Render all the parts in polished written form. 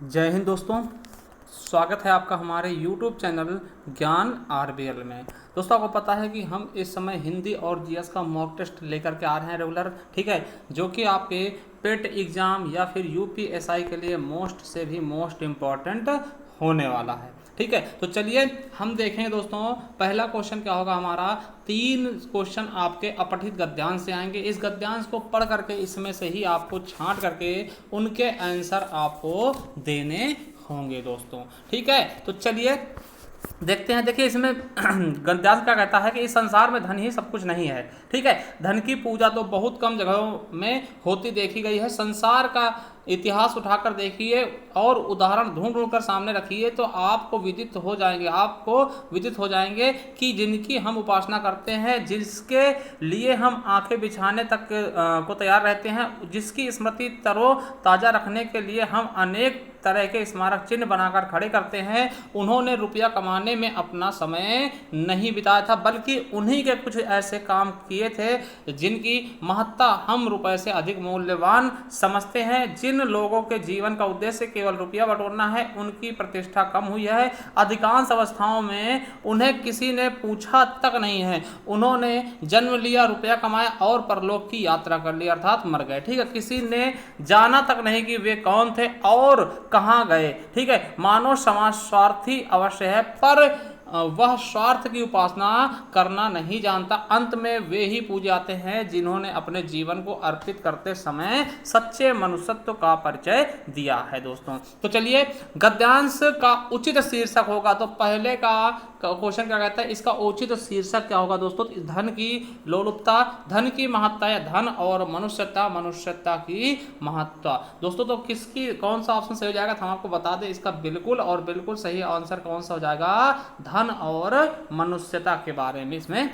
जय हिंद दोस्तों। स्वागत है आपका हमारे YouTube चैनल ज्ञान आरबीएल में। दोस्तों, आपको पता है कि हम इस समय हिंदी और जीएस का मॉक टेस्ट लेकर के आ रहे हैं रेगुलर, ठीक है, जो कि आपके पेट एग्ज़ाम या फिर यूपीएसआई के लिए मोस्ट से भी मोस्ट इम्पॉर्टेंट होने वाला है, ठीक है। तो चलिए हम देखेंगे दोस्तों, पहला क्वेश्चन क्या होगा हमारा। 3 क्वेश्चन आपके अपठित गद्यांश से आएंगे। इस गद्यांश को पढ़ करके इसमें से ही आपको छांट करके उनके आंसर आपको देने होंगे दोस्तों, ठीक है। तो चलिए देखते हैं। देखिए इसमें गद्यांश क्या कहता है कि इस संसार में धन ही सब कुछ नहीं है, ठीक है। धन की पूजा तो बहुत कम जगहों में होती देखी गई है। संसार का इतिहास उठाकर देखिए और उदाहरण ढूंढ ढूंढ कर सामने रखिए तो आपको विदित हो जाएंगे कि जिनकी हम उपासना करते हैं, जिसके लिए हम आंखें बिछाने तक को तैयार रहते हैं, जिसकी स्मृति तरो ताज़ा रखने के लिए हम अनेक तरह के स्मारक चिन्ह बनाकर खड़े करते हैं, उन्होंने रुपया कमाने में अपना समय नहीं बिताया था, बल्कि उन्हीं के कुछ ऐसे काम किए थे जिनकी महत्ता हम रुपए से अधिक मूल्यवान समझते हैं। जिन लोगों के जीवन का उद्देश्य केवल रुपया बटोरना है, उनकी प्रतिष्ठा कम हुई है। अधिकांश अवस्थाओं में उन्हें किसी ने पूछा तक नहीं है, उन्होंने जन्म लिया, रुपया कमाया और परलोक की यात्रा कर ली, अर्थात मर गए, ठीक है। किसी ने जाना तक नहीं कि वे कौन थे और कहाँ गए, ठीक है। मानव समाज स्वार्थी अवश्य है, पर वह स्वार्थ की उपासना करना नहीं जानता। अंत में वे ही पूजे जाते हैं जिन्होंने अपने जीवन को अर्पित करते समय सच्चे मनुष्यत्व का परिचय दिया है दोस्तों। तो चलिए गद्यांश का उचित शीर्षक होगा, तो पहले का क्वेश्चन क्या कहता है, इसका उचित शीर्षक क्या होगा दोस्तों। धन की लोलुपता, धन की महत्ता, या धन और मनुष्यता की महत्ता दोस्तों। तो किसकी कौन सा ऑप्शन सही हो जाएगा, हम आपको बता दें। इसका बिल्कुल और बिल्कुल सही आंसर कौन सा हो जाएगा, धन और मनुष्यता के बारे में इसमें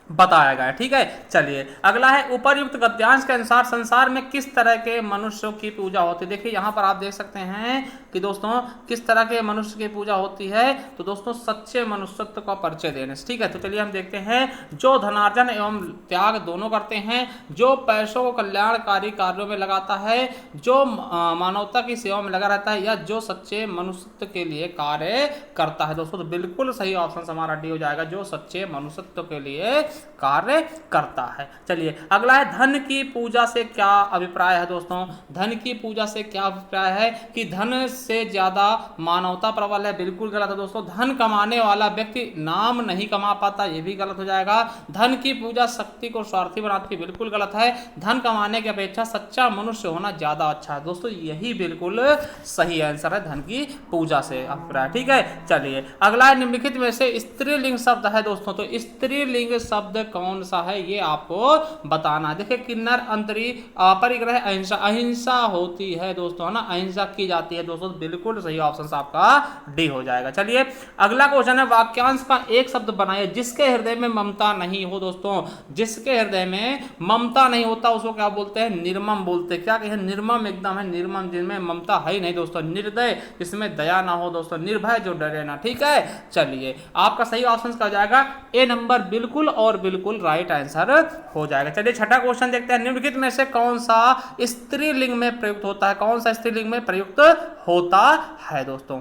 बताया गया है, ठीक है। चलिए अगला है, उपर्युक्त गद्यांश के अनुसार संसार में किस तरह के मनुष्यों की पूजा होती है। देखिए यहाँ पर आप देख सकते हैं कि दोस्तों किस तरह के मनुष्य की पूजा होती है, तो दोस्तों सच्चे मनुष्यत्व का परिचय देने से, ठीक है। तो चलिए हम देखते हैं, जो धनार्जन एवं त्याग दोनों करते हैं, जो पैसों को कल्याणकारी कार्यों में लगाता है, जो मानवता की सेवा में लगा रहता है, या जो सच्चे मनुष्यत्व के लिए कार्य करता है दोस्तों। तो बिल्कुल सही ऑप्शन हमारा डी हो जाएगा, जो सच्चे मनुष्यत्व के लिए कार्य करता है। चलिए अगला है, धन की पूजा से क्या अभिप्राय है दोस्तों। धन की पूजा से क्या अभिप्राय है कि धन से ज्यादा मानवता प्रबल है। बिल्कुल गलत है दोस्तों। धन कमाने वाला व्यक्ति नाम नहीं कमा पाता, यह भी गलत हो जाएगा। धन की पूजा शक्ति को स्वार्थी बनाती है, बिल्कुल गलत है। धन कमाने की अपेक्षा सच्चा मनुष्य होना ज्यादा अच्छा है दोस्तों, यही बिल्कुल सही आंसर है, धन की पूजा से अभिप्राय, ठीक है। चलिए अगला है, निम्नलिखित में से स्त्रीलिंग शब्द है दोस्तों। तो स्त्रीलिंग शब्द कौन सा है ये आपको बताना है। देखिए किन्नर, अंतरी, परिग्रह, अहिंसा। अहिंसा होती है दोस्तों, है ना, अहिंसा की जाती है दोस्तों। बिल्कुल सही ऑप्शन आपका डी हो जाएगा। चलिए अगला क्वेश्चन है, वाक्यांश का एक शब्द बनाइए जिसके हृदय में ममता नहीं हो दोस्तों। जिसके हृदय में ममता नहीं होता उसको क्या बोलते हैं, निर्मम बोलते हैं। क्या कहें, निर्मम एकदम है, निर्मम जिनमें ममता है ही नहीं दोस्तों। निर्दय जिसमें दया ना हो दोस्तों। निर्भय जो डरे ना, ठीक है। चलिए आपका सही ऑप्शन क्या हो जाएगा, ए नंबर बिल्कुल और बिल्कुल राइट आंसर हो जाएगा। चलिए छठा क्वेश्चन देखते हैं, निम्नलिखित में से कौन सा स्त्रीलिंग में प्रयुक्त होता है। कौन सा स्त्रीलिंग में प्रयुक्त होता है दोस्तों।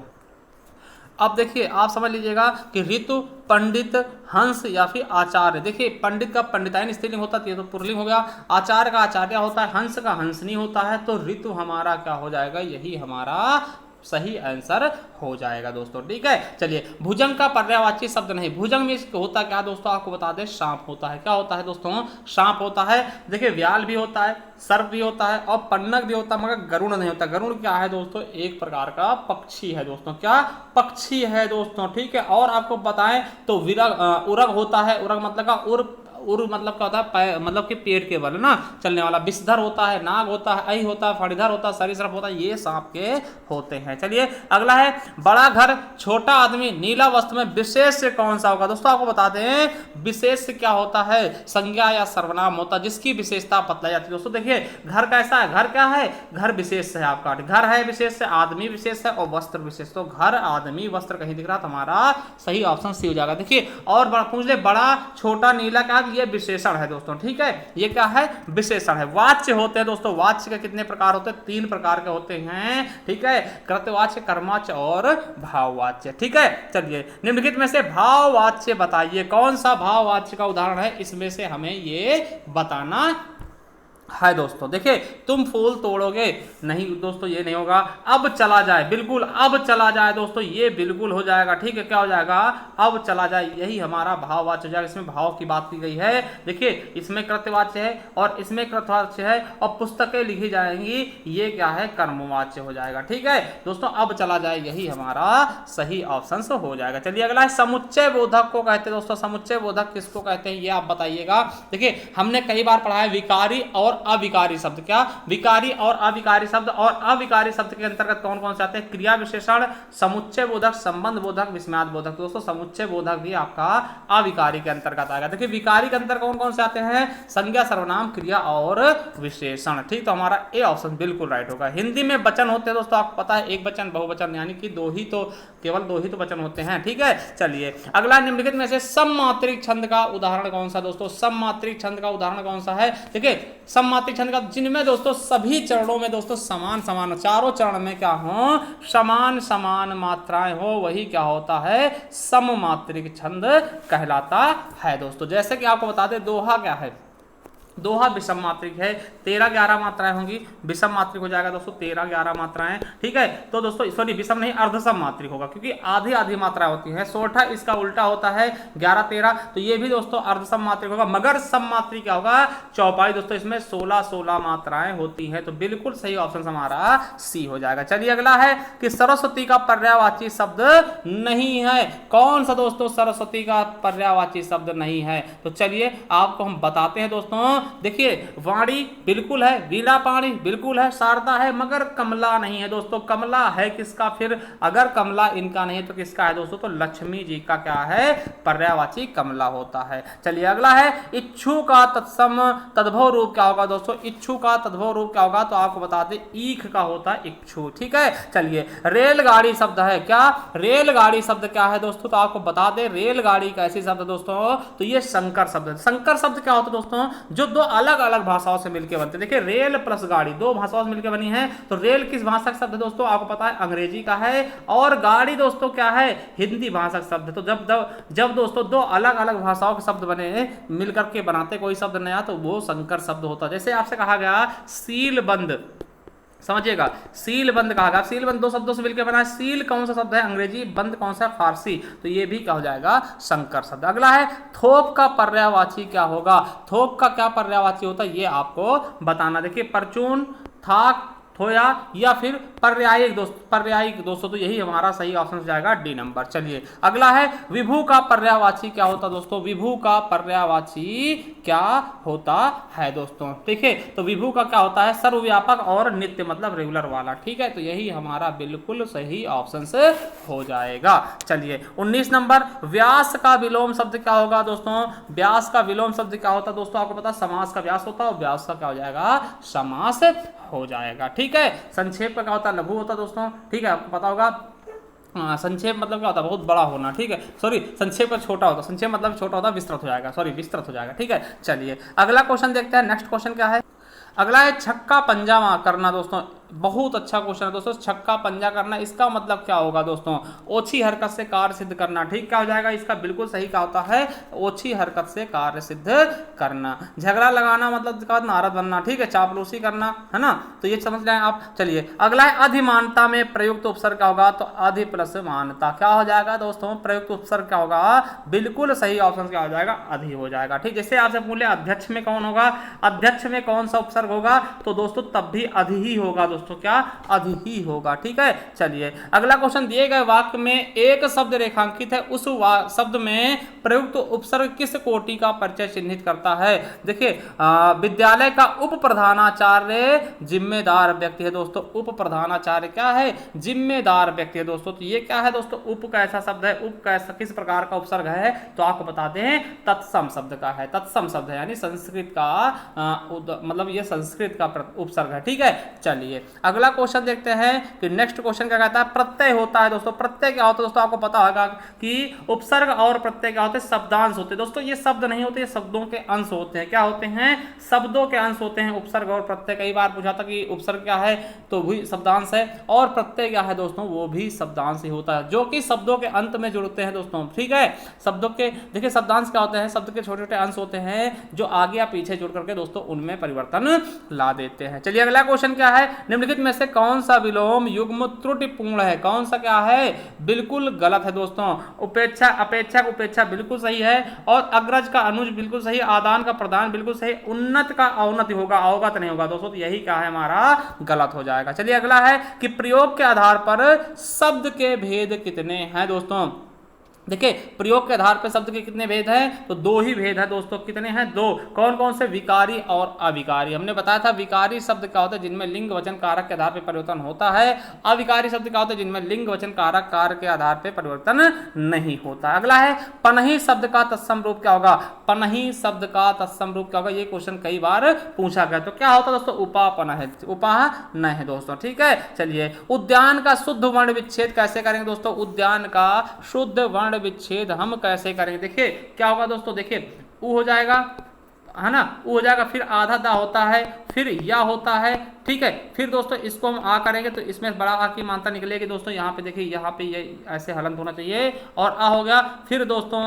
अब देखिए आप समझ लीजिएगा कि ऋतु, पंडित, हंस या फिर आचार्य। देखिए पंडित का पंडिताइन स्त्रीलिंग होता है, ये तो पुल्लिंग हो गया। आचार्य का आचार्य होता है, हंस का हंसनी होता है, तो ऋतु हमारा क्या हो जाएगा, यही हमारा सही आंसर हो जाएगा दोस्तों, ठीक है। चलिए भुजंग का पर्यायवाची शब्द नहीं। भुजंग में होता क्या दोस्तों, आपको बता दें, सांप होता है। क्या होता है दोस्तों, सांप होता है। देखिए व्याल भी होता है, सर्प भी होता है और पन्नग भी होता है, मगर गरुड़ नहीं होता। गरुड़ क्या है दोस्तों, एक प्रकार का पक्षी है दोस्तों। क्या पक्षी है दोस्तों, ठीक है। और आपको बताएं तो उरग होता है। उरग मतलब का उर मतलब क्या होता है, मतलब कि पेट के बल ना चलने वाला। विषधर होता है, नाग होता है, ऐ होता है, फणीधर होता है, सरीसृप होता है, ये सांप के होते हैं। चलिए अगला है, बड़ा घर, छोटा आदमी, नीला वस्त्र में विशेष कौन सा होगा दोस्तों। आपको बता दें विशेष क्या होता है, संज्ञा या सर्वनाम होता है जिसकी विशेषता बतलाई जाती है दोस्तों। देखिए घर कैसा है, घर क्या है, घर विशेष है आपका। घर है विशेष है, आदमी विशेष है और वस्त्र विशेष। तो घर, आदमी, वस्त्र कहीं दिख रहा तो हमारा सही ऑप्शन सी हो जाएगा। देखिए और पूछ ले, बड़ा, छोटा, नीला, क्या ये विशेषण है दोस्तों, ठीक है, ये क्या है, विशेषण है। वाच्य होते हैं दोस्तों, वाच्य के कितने प्रकार होते हैं, 3 प्रकार के होते हैं, ठीक है, कृतवाच्य, कर्मवाच्य और भाववाच्य, ठीक है। चलिए निम्नलिखित में से भाववाच्य बताइए, कौन सा भाववाच्य का उदाहरण है, इसमें से हमें ये बताना है दोस्तों। देखिए, तुम फूल तोड़ोगे, नहीं दोस्तों ये नहीं होगा। अब चला जाए, बिल्कुल अब चला जाए दोस्तों, ये बिल्कुल हो जाएगा, ठीक है, क्या हो जाएगा, अब चला जाए, यही हमारा भाववाच्य हो जाएगा। इसमें भाव की बात की गई है। देखिए, इसमें कृतवाच्य है और इसमें कृतवाच्य है और पुस्तकें लिखी जाएंगी, ये क्या है, कर्मवाच्य हो जाएगा, ठीक है दोस्तों। अब चला जाए, यही हमारा सही ऑप्शन हो जाएगा। चलिए अगला है समुच्चय बोधक को कहते हैं दोस्तों। समुच्चय बोधक किसको कहते हैं, ये आप बताइएगा। देखिए, हमने कई बार पढ़ा है विकारी और अविकारी शब्द, क्या, विकारी और अविकारी शब्द, और अविकारी शब्द के अंतर्गत कौन कौन से आते हैं, क्रिया विशेषण, समुच्चय बोधक, संबंध बोधक, विस्मयाद बोधक। दोस्तों समुच्चय बोधक भी आपका अविकारी के अंतर्गत आएगा। देखिए विकारी के अंतर्गत कौन कौन से आते हैं, संज्ञा, सर्वनाम, क्रिया और विशेषण, ठीक। तो हमारा ए ऑप्शन बिल्कुल राइट होगा। हिंदी में वचन होते हैं दोस्तों, आपको पता है, एक वचन, बहुवचन, यानी कि केवल दो ही तो वचन होते हैं, ठीक है। चलिए अगला, निम्नलिखित में से सममात्रिक छंद का उदाहरण कौन सा दोस्तों, सममात्रिक छंद का उदाहरण कौन सा है। देखिए सममात्रिक छंद का, जिनमें दोस्तों सभी चरणों में दोस्तों समान समान, चारों चरण में क्या हो, समान समान मात्राएं हो, वही क्या होता है, सममात्रिक छंद कहलाता है दोस्तों। जैसे कि आपको बता दें, दोहा क्या है, दोहा विषम मात्रिक है, 13-11 मात्राएं होंगी, विषम मात्रिक हो जाएगा दोस्तों, 13-11 मात्राएं, ठीक है। तो दोस्तों सॉरी, विषम नहीं, अर्धसम मात्रिक होगा, क्योंकि आधी आधी मात्राएं होती हैं। सोठा इसका उल्टा होता है, 11-13, तो ये भी दोस्तों अर्धसम मात्रिक होगा। मगर सम मात्रिक क्या होगा, चौपाई दोस्तों, इसमें 16-16 मात्राएं होती हैं। तो बिल्कुल सही ऑप्शन हमारा सी हो जाएगा। चलिए अगला है कि सरस्वती का पर्यायवाची शब्द नहीं है। कौन सा दोस्तों सरस्वती का पर्यायवाची शब्द नहीं है, तो चलिए आपको हम बताते हैं दोस्तों। देखिए, वाणी बिल्कुल है, वीणा पाणी बिल्कुल है, शारदा है, मगर कमला नहीं है दोस्तों। कमला है किसका फिर, अगर कमला इनका नहीं है तो किसका है दोस्तों, तो लक्ष्मी जी का क्या है, पर्यायवाची कमला होता है। चलिए अगला है, इच्छु का तत्सम तद्भव रूप क्या होगा दोस्तों, इच्छु का तद्भव रूप क्या होगा, तो आपको बता दें ईख का होता है इच्छु, ठीक है। चलिए रेलगाड़ी शब्द है, क्या, रेलगाड़ी शब्द क्या है दोस्तों, तो आपको बता दें रेलगाड़ी कैसी शब्द दोस्तों, तो ये संकर शब्द है। संकर शब्द क्या होता है दोस्तों, जो दो अलग अलग भाषाओं से मिलकर बनते हैं। देखिए रेल प्लस गाड़ी दो भाषाओं से मिलकर बनी है, तो रेल किस भाषा का शब्द है दोस्तों, आपको पता है अंग्रेजी का है, और गाड़ी दोस्तों क्या है, हिंदी भाषा का शब्द है। तो जब दोस्तों दो अलग अलग भाषाओं के शब्द बने, मिलकर के बनाते कोई शब्द नया, तो वो संकर शब्द होता है। जैसे आपसे कहा गया सीलबंद, समझिएगा, सील बंद कहा गया, सील बंद दो शब्दों से मिलकर बना है। सील कौन सा शब्द है, अंग्रेजी, बंद कौन सा, फारसी, तो ये भी क्या हो जाएगा, संकर शब्द। अगला है थोप का पर्यायवाची क्या होगा, थोप का क्या पर्यायवाची होता है, ये आपको बताना। देखिए परचून, थाक, थोया या फिर पर्यायिक दोस्तों, तो यही हमारा सही ऑप्शन हो जाएगा, डी नंबर। चलिए अगला है विभू का पर्यायवाची क्या होता दोस्तों, विभू का पर्यायवाची क्या होता है दोस्तों। देखिए तो विभू का क्या होता है, सर्वव्यापक और नित्य, मतलब रेगुलर वाला, ठीक है। तो यही हमारा बिल्कुल सही ऑप्शन से हो जाएगा। चलिए 19 नंबर, व्यास का विलोम शब्द क्या होगा दोस्तों, व्यास का विलोम शब्द क्या होता है दोस्तों, आपको पता है समास का व्यास होता है, और व्यास का क्या हो जाएगा, समास हो जाएगा, ठीक है। संक्षेप का क्या होता है, लघु होता है दोस्तों, ठीक है, आपको पता होगा। संक्षेप मतलब क्या होता है, बहुत बड़ा होना, ठीक है, सॉरी संक्षेप का छोटा होता है, संक्षेप मतलब छोटा होता है, विस्तृत हो जाएगा, सॉरी विस्तृत हो जाएगा, ठीक है। चलिए अगला क्वेश्चन देखते हैं, नेक्स्ट क्वेश्चन क्या है। अगला है छक्का पंजा करना दोस्तों, बहुत अच्छा क्वेश्चन है दोस्तों। छक्का पंजा करना, इसका मतलब क्या होगा दोस्तों, ओछी हरकत से कार्य सिद्ध करना, ठीक, क्या हो जाएगा, इसका बिल्कुल सही क्या होता है, ओछी हरकत से कार्य सिद्ध करना। झगड़ा लगाना मतलब इसका नारद बनना, ठीक है, चापलूसी करना, है ना, तो ये समझ जाए आप। चलिए अगला है अधिमानता में प्रयुक्त उपसर्ग क्या होगा, तो अधि प्लस मानता क्या हो जाएगा दोस्तों, प्रयुक्त उपसर्ग क्या होगा, बिल्कुल सही ऑप्शन क्या हो जाएगा, अधि हो जाएगा, ठीक। जैसे आपसे पूछे अध्यक्ष में कौन होगा, अध्यक्ष में कौन सा उपसर्ग होगा, तो दोस्तों तब भी अधि ही होगा दोस्तों, क्या, अधि ही होगा, ठीक है। चलिए अगला क्वेश्चन, दिए गए वाक्य में एक शब्द रेखांकित है, उस शब्द में प्रयुक्त उपसर्ग किस कोटि का परिचय चिन्हित करता है। देखिए विद्यालय का उप प्रधानाचार्य जिम्मेदार व्यक्ति है दोस्तों, उप प्रधानाचार्य क्या है, जिम्मेदार व्यक्ति है दोस्तों। तो ये क्या है दोस्तों, उप कैसा शब्द है, उप कैसा किस प्रकार का उपसर्ग है, तो आपको बता दें तत्सम शब्द का है, तत्सम शब्द है, यानी संस्कृत का मतलब ये संस्कृत का उपसर्ग है, ठीक है। चलिए अगला क्वेश्चन देखते हैं कि नेक्स्ट क्वेश्चन क्या कहता है, प्रत्यय होता है दोस्तों। प्रत्यय क्या होता है दोस्तों, आपको पता होगा कि उपसर्ग और प्रत्यय क्या होते हैं, शब्दांश होते हैं दोस्तों। ये शब्द नहीं होते, ये शब्दों के अंश होते हैं। क्या होते हैं, शब्दों के अंश होते हैं उपसर्ग और प्रत्यय। कई बार पूछा था कि उपसर्ग क्या है, तो भी शब्दांश है, और प्रत्यय क्या है दोस्तों, वो भी शब्दांश ही होता है, जो कि शब्दों के अंत में जुड़ते हैं दोस्तों। ठीक है, शब्दों के देखिए शब्दांश क्या होते हैं, शब्द के छोटे छोटे अंश होते हैं जो आगे या पीछे जुड़ करके दोस्तों उनमें परिवर्तन ला देते हैं। चलिए अगला क्वेश्चन क्या है, निम्नलिखित में से कौन सा विलोम युग्म त्रुटिपूर्ण है, कौन सा क्या है, बिल्कुल गलत है दोस्तों। उपेक्षा, अपेक्षा, उपेक्षा बिल्कुल सही है, और अग्रज का अनुज बिल्कुल सही, आदान का प्रदान बिल्कुल सही, उन्नत का अवनति होगा, अवगत नहीं होगा दोस्तों, तो यही क्या है हमारा गलत हो जाएगा। चलिए अगला है कि प्रयोग के आधार पर शब्द के भेद कितने हैं दोस्तों। देखिए प्रयोग के आधार पर शब्द के कितने भेद हैं, तो दो ही भेद है दोस्तों। कितने हैं, दो। कौन कौन से, विकारी और अविकारी। हमने बताया था विकारी शब्द क्या होता है, जिनमें लिंग वचन कारक के आधार पर परिवर्तन होता है। अविकारी शब्द क्या होता है, जिनमें लिंग वचन कारक कारक के आधार पर परिवर्तन नहीं होता। अगला है पनही शब्द का तत्सम रूप क्या होगा। पनही शब्द का तत्सम रूप क्या होगा, ये क्वेश्चन कई बार पूछा गया। तो क्या होता है दोस्तों, उपापन है, उपाहन है दोस्तों। ठीक है, चलिए उद्यान का शुद्ध वर्ण विच्छेद कैसे करेंगे दोस्तों। उद्यान का शुद्ध वर्ण विच्छेद हम कैसे करेंगे, देखिए क्या होगा दोस्तों, देखिए ऊ हो जाएगा, है ना, ऊ हो जाएगा, फिर आधा दा होता है, फिर या होता है। ठीक है, फिर दोस्तों इसको हम आ करेंगे तो इसमें बड़ा आ की मात्रा निकलेगी दोस्तों। यहाँ पे देखिए, यहाँ पे ये ऐसे हलंत होना चाहिए, और आ हो गया, फिर दोस्तों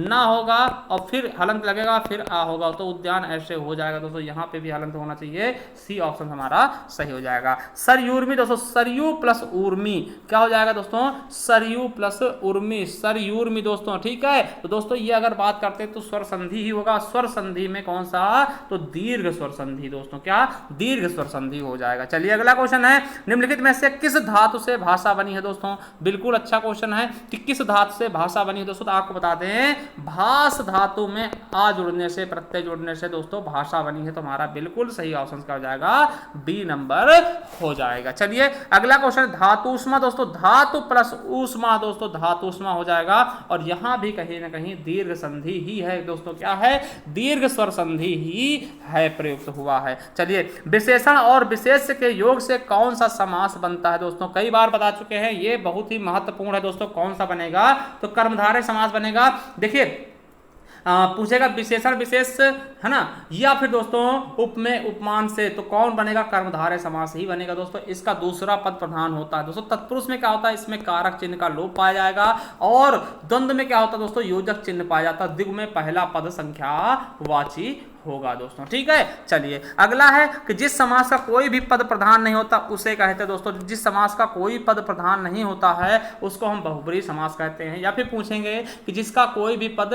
ना होगा, और फिर हलंत लगेगा, फिर आ होगा, तो उद्यान ऐसे हो जाएगा दोस्तों। यहाँ पे भी हलंत होना चाहिए, सी ऑप्शन हमारा सही हो जाएगा। सरयूर्मी दोस्तों, सरयू प्लस उर्मी क्या हो जाएगा दोस्तों, सरयू प्लस उर्मी, सरयूर्मी दोस्तों। ठीक है, तो दोस्तों ये अगर बात करते हैं तो स्वर संधि ही होगा। स्वर संधि में कौन सा, तो दीर्घ स्वर संधि दोस्तों, क्या दीर्घ स्वर संधि हो जाएगा। चलिए अगला क्वेश्चन है, निम्नलिखित में से किस धातु से भाषा बनी है दोस्तों। बिल्कुल अच्छा क्वेश्चन है कि किस धातु से भाषा बनी है दोस्तों। तो आपको बता दें, भास धातु में आ जुड़ने से, प्रत्यय जुड़ने से दोस्तों भाषा बनी है। तो हमारा बिल्कुल सही ऑप्शन क्या हो जाएगा, बी नंबर हो जाएगा। चलिए अगला क्वेश्चन, धातुष्मा दोस्तों, धातु प्लस ऊष्मा दोस्तों, धातुष्मा हो जाएगा। और यहां भी कहीं ना कहीं दीर्घ संधि ही है दोस्तों, क्या है, दीर्घ स्वर संधि ही है, प्रयुक्त हुआ है। चलिए विशेषण और विशेष्य के योग से कौन सा समास बनता है दोस्तों, कई बार बता चुके हैं, ये बहुत ही महत्वपूर्ण है दोस्तों। कौन सा बनेगा, तो कर्मधारय समास बनेगा। देखिए पूछेगा विशेषण विशेष, है ना, या फिर दोस्तों उपमेय उपमान से, तो कौन बनेगा, कर्मधारय समास ही बनेगा दोस्तों। इसका दूसरा पद प्रधान होता है दोस्तों। तत्पुरुष में क्या होता है, इसमें कारक चिन्ह का लोप पाया जाएगा, और द्वंद्व में क्या होता है दोस्तों, योजक चिन्ह पाया जाता है। द्विगु में पहला पद संख्यावाची होगा दोस्तों। ठीक है, चलिए अगला है कि जिस समास का कोई भी पद प्रधान नहीं होता उसे कहते हैं दोस्तों, जिस समास का कोई पद प्रधान नहीं होता है उसको हम बहुब्रीहि समास कहते हैं। या फिर पूछेंगे कि जिसका कोई भी पद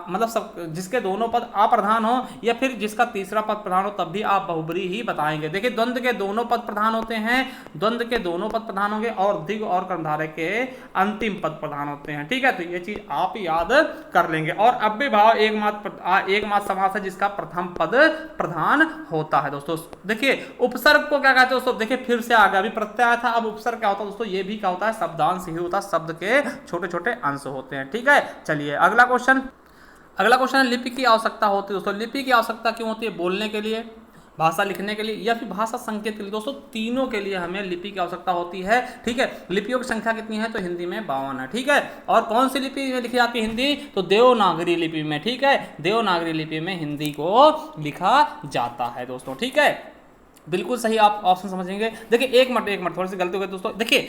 मतलब सब, जिसके दोनों पद अप्रधान हो, या फिर जिसका तीसरा पद प्रधान हो, तब भी आप बहुब्रीहि ही बताएंगे। देखिए द्वंद्व के दोनों पद प्रधान होते हैं, द्वंद्व के दोनों पद प्रधान होंगे, और द्विगु और कर्मधारय के अंतिम पद प्रधान होते हैं। ठीक है, तो ये चीज आप याद कर लेंगे। और अव्ययभाव एकमात्र समास है जिसका प्रथम पद प्रधान होता है दोस्तों। देखिए उपसर्ग को क्या कहते हैं दोस्तों, देखिए फिर से आ गया, अभी प्रत्यय आया था, अब उपसर्ग क्या होता है दोस्तों, ये भी क्या होता है, शब्दांश ही होता है, शब्द के छोटे छोटे अंश होते हैं। ठीक है, चलिए अगला क्वेश्चन है, लिपि की आवश्यकता होती है दोस्तों। लिपि की आवश्यकता क्यों होती है, बोलने के लिए, भाषा लिखने के लिए, या फिर भाषा संकेत के लिए दोस्तों, तीनों के लिए हमें लिपि की आवश्यकता होती है। ठीक है, लिपियों की संख्या कितनी है, तो हिंदी में 52 है। ठीक है, और कौन सी लिपि में लिखी जाती है हिंदी, तो देवनागरी लिपि में। ठीक है, देवनागरी लिपि में हिंदी को लिखा जाता है दोस्तों। ठीक है, बिल्कुल सही आप ऑप्शन समझेंगे। देखिए एक मिनट थोड़ी सी गलती हो गई दोस्तों। देखिए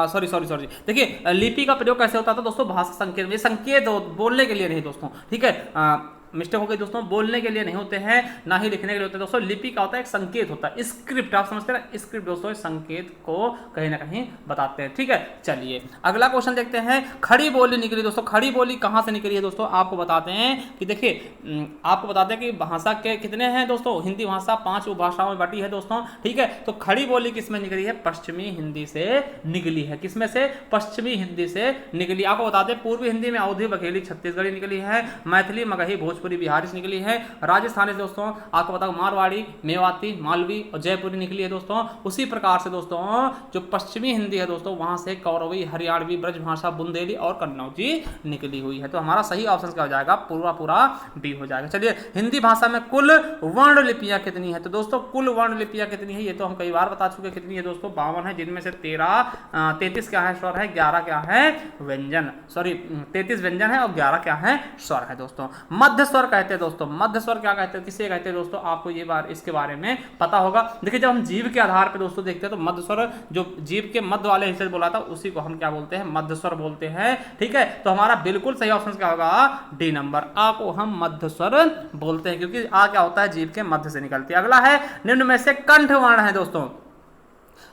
सॉरी देखिए लिपि का प्रयोग कैसे होता था दोस्तों, भाषा संकेत में, संकेत बोलने के लिए नहीं दोस्तों। ठीक है, मिस्टेक हो गई दोस्तों, बोलने के लिए नहीं होते हैं, ना ही लिखने के लिए होते हैं दोस्तों। लिपि का होता है एक संकेत होता है, स्क्रिप्ट, आप समझते हैं, स्क्रिप्ट दोस्तों संकेत को कहीं ना कहीं बताते हैं। ठीक है, चलिए अगला क्वेश्चन देखते हैं। खड़ी बोली निकली दोस्तों, खड़ी बोली कहाँ से निकली है दोस्तों, आपको बताते हैं कि देखिए आपको बताते हैं कि भाषा के कितने हैं दोस्तों, हिंदी भाषा 5 उपभाषाओं में बटी है दोस्तों। ठीक है, तो खड़ी बोली किसमें निकली है, पश्चिमी हिंदी से निकली है। किसमें से, पश्चिमी हिंदी से निकली। आपको बताते हैं पूर्वी हिंदी में अवधी, बघेली, छत्तीसगढ़ी निकली है, मैथिली, मगही, भोजपुरी भोजपुरी बिहारी से निकली है। राजस्थानी से दोस्तों आपको पता मारवाड़ी, मेवाती, मालवी और जयपुरी निकली है दोस्तों। उसी प्रकार से दोस्तों जो पश्चिमी हिंदी है दोस्तों वहां से कौरवी, हरियाणवी, ब्रजभाषा, बुंदेली और कन्नौजी निकली हुई है। तो हमारा सही ऑप्शन क्या हो जाएगा, पूरा पूरा बी हो जाएगा। चलिए हिंदी भाषा में कुल वर्ण लिपियां कितनी है, तो दोस्तों कुल वर्ण लिपियां कितनी है ये तो हम कई बार बता चुके कितनी है दोस्तों, 52 है, जिनमें से 33 क्या है स्वर है, 11 क्या है व्यंजन, सॉरी 33 व्यंजन है और 11 क्या है स्वर है दोस्तों। मध्य स्वर कहते हैं दोस्तों, मध्य स्वर क्या कहते हैं, किसे कहते हैं दोस्तों, आपको ये बार इसके बारे में पता होगा। देखिए जब हम जीव के आधार पर दोस्तों देखते हैं तो मध्य स्वर जो जीव के मध्य वाले हिस्से बोला था उसी को हम क्या बोलते हैं, मध्य स्वर बोलते हैं। ठीक है, तो हमारा बिल्कुल सही ऑप्शन क्या होगा, डी नंबर, आ को हम मध्य स्वर बोलते हैं क्योंकि आ क्या होता है, जीव के मध्य से निकलती है। अगला है निम्न में से कंठ वर्ण है दोस्तों।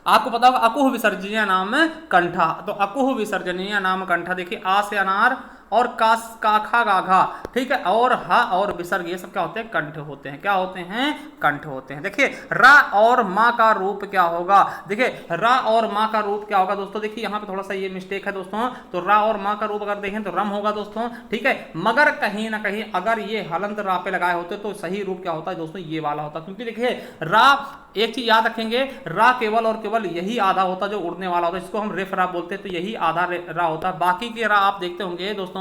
आपको पता होगा अकुह विसर्जनीय नाम कंठा, तो अकुह विसर्जनीय नाम कंठा। देखिए आ से अनार और काखा गाघा, ठीक है, और हा और विसर्ग ये सब क्या होते हैं, कंठ होते हैं। क्या होते हैं, कंठ होते हैं। देखिए रा और माँ का रूप क्या होगा, देखिए रा और माँ का रूप क्या होगा दोस्तों, देखिए यहाँ पे थोड़ा सा ये मिस्टेक है दोस्तों, तो रा और माँ का रूप अगर देखें तो रम होगा दोस्तों। ठीक है, मगर कहीं ना कहीं अगर ये हलंत रा पे लगाए होते तो सही रूप क्या होता है दोस्तों, ये वाला होता, क्योंकि देखिए रा, एक चीज याद रखेंगे, रा केवल और केवल यही आधा होता जो उड़ने वाला होता है, जिसको हम रेफ रा बोलते हैं, तो यही आधा रा होता है। बाकी के रा आप देखते होंगे दोस्तों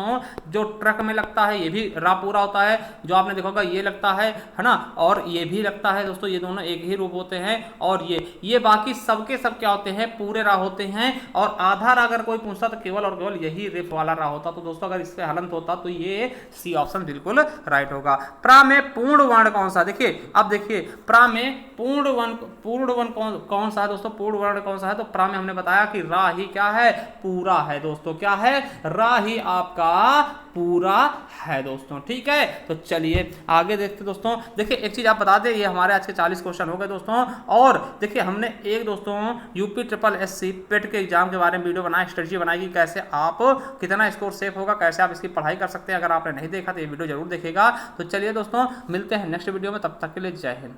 जो ट्रक में लगता है ये भी रा पूरा होता है, जो आपने देखा होगा ये लगता है ना, और ये भी लगता है दोस्तों, ये दोनों एक ही रूप होते हैं। और ये बाकी सबके सब क्या होते हैं, पूरे रा होते हैं। और आधा रा अगर कोई पूछता तो केवल और केवल यही रेफ वाला रा होता। तो दोस्तों अगर इससे हलंत होता तो ये सी ऑप्शन बिल्कुल राइट होगा। प्रा में पूर्ण वर्ण कौन सा, देखिए अब देखिए प्रा में पूर्ण वर्ण कौन सा है दोस्तों, पूर्ण वर्ण कौन सा है, तो प्रा में हमने बताया कि रा ही क्या है, पूरा है दोस्तों। क्या है, रा ही आपका पूरा है दोस्तों। ठीक है, तो चलिए आगे देखते दोस्तों। देखिए एक चीज आप बता दें, ये हमारे आज के 40 क्वेश्चन हो गए दोस्तों। और देखिए हमने एक दोस्तों यूपी SSC पेट के एग्जाम के बारे में वीडियो बनाया, स्ट्रेटजी बनाई कि कैसे आप कितना स्कोर सेफ होगा, कैसे आप इसकी पढ़ाई कर सकते हैं। अगर आपने नहीं देखा तो ये वीडियो जरूर देखेगा। तो चलिए दोस्तों मिलते हैं नेक्स्ट वीडियो में, तब तक के लिए जय हिंद।